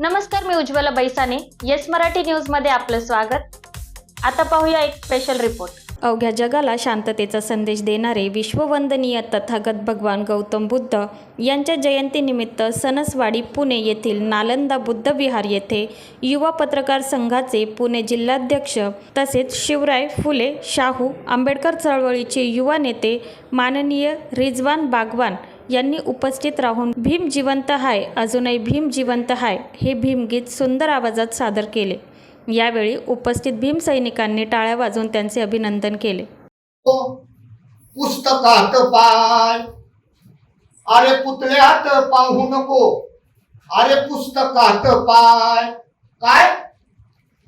नमस्कार, मी Ujjwala बैसाने. Yes Marathi news मध्ये आपलं स्वागत. आता पाहूया एक स्पेशल रिपोर्ट. अवघ्या जगाला शांततेचा संदेश देणारे विश्ववंदनीय तथागत भगवान गौतम बुद्ध यांच्या जयंतीनिमित्त सणसवाडी पुणे येथील नालंदा बुद्ध विहार येथे युवा पत्रकार संघाचे पुणे जिल्हाध्यक्ष तसेच शिवराय फुले शाहू आंबेडकर चळवळीचे युवा नेते माननीय रिजवान बागवान यांनी उपस्थित राहून भीम जिवंत हाय, अजूनही भीम जिवंत हाय हे भीमगीत सुंदर आवाजात सादर केले. यावेळी उपस्थित भीम सैनिकांनी टाळ्या वाजवून त्यांचे अभिनंदन केले. पुस्तकात पाय, अरे पुतळ्यात पाहू नको, अरे पुस्तकात पाय. काय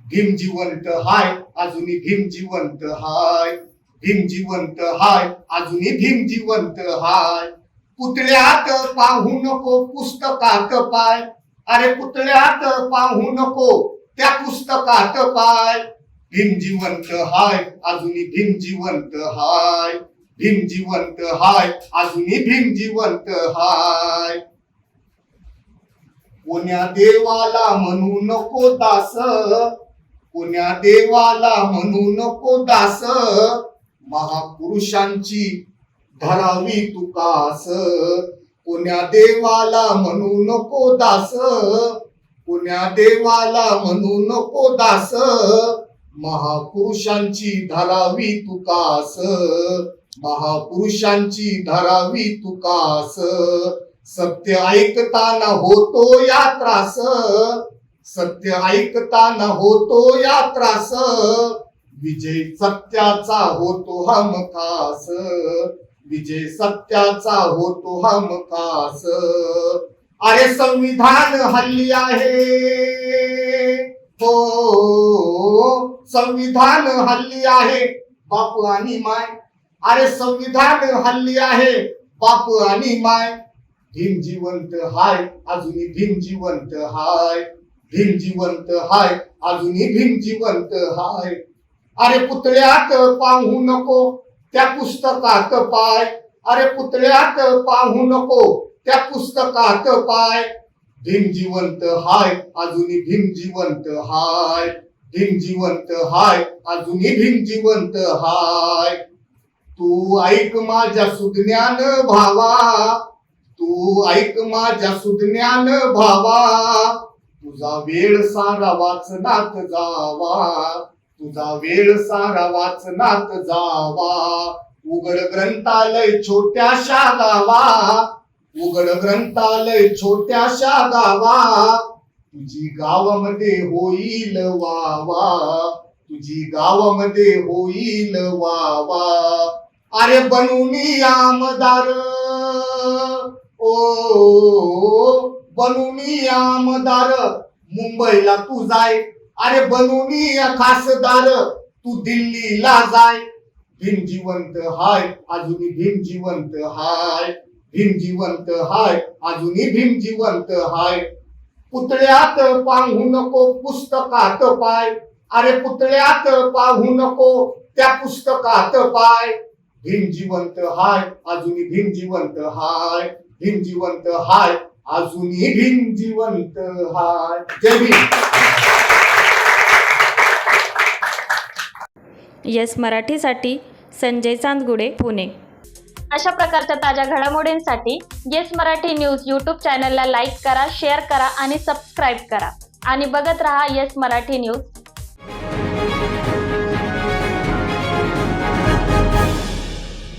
भीम जिवंत हाय, अजूनही भीम जिवंत हाय. भीम जिवंत हाय, अजूनही भीम जिवंत हाय. पुतळ्यात पाहू नको, पुस्तकात पाय. अरे पुतळ्यात पाहू नको, त्या पुस्तकात पाय. भीम जिवंत हाय, अजूनही भीम जिवंत हाय. भीम जिवंत हाय, अजूनही भीम जिवंत हाय. कोण्या देवाला म्हणू नको दास, कोण्या देवाला म्हणू नको दास. महापुरुषांची धरावी तुकास. कोण्या देवाला म्हणू नको दास, कोण्या देवाला म्हणू नको दास. महापुरुषांची धरावी तुकास, महापुरुषांची धरावी तुकास. सत्य ऐकताना होतो या त्रास, सत्य ऐकताना होतो या त्रास. विजय सत्याचा होतो हमखास, विजय सत्याचा होतो हमखास. अरे संविधान हल्ली आहे, हो संविधान हल्ली आहे बापू आणि माय. अरे संविधान हल्ली आहे बापू आणि माय. भीम जिवंत हाय, अजूनही भीम जिवंत हाय. भीम जिवंत हाय, अजूनही भीम जिवंत हाय. अरे पुतळ्यात पाहू नको, त्या पुस्तकात पाय. अरे पुतळ्यात पाहू नको, त्या पुस्तकात पाय. भीम जिवंत हाय, अजूनही भीम जिवंत हाय. भीम जिवंत हाय, अजूनही भीम जिवंत हाय. तू ऐक माझ्या सुज्ञान भावा, तू ऐक माझ्या सुज्ञान भावा. तुझा वेळ सारा वाचनात जावा, तुझा वेळ सारा वाचनात जावा. उघड ग्रंथालय छोट्याशा गावा, उघड ग्रंथालय छोट्याशा गावा. तुझी गावामध्ये होईल वावा, तुझी गावामध्ये होईल वावा. अरे बनूनी आमदार, ओ बनूनी आमदार मुंबईला तू जाय. अरे बनूनी खासदार तू दिल्लीला जाय. भीम जिवंत हाय, अजूनही भीम जिवंत हाय. भीम जिवंत हाय, अजूनही भीम जिवंत हाय. पुतळ्यात पाहू नको, पुस्तकात पाय. अरे पुतळ्यात पाहू नको, त्या पुस्तकात पाय. भीम जिवंत हाय, अजूनही भीम जिवंत हाय. भीम जिवंत हाय, अजूनही भीम जिवंत हाय. जय भीम. येस मराठीसाठी संजय चांदगुडे, पुणे. अशा प्रकारच्या ताज्या घडामोडींसाठी येस मराठी न्यूज यूट्यूब चॅनलला लाईक करा, शेअर करा आणि सबस्क्राईब करा आणि बघत रहा येस मराठी न्यूज.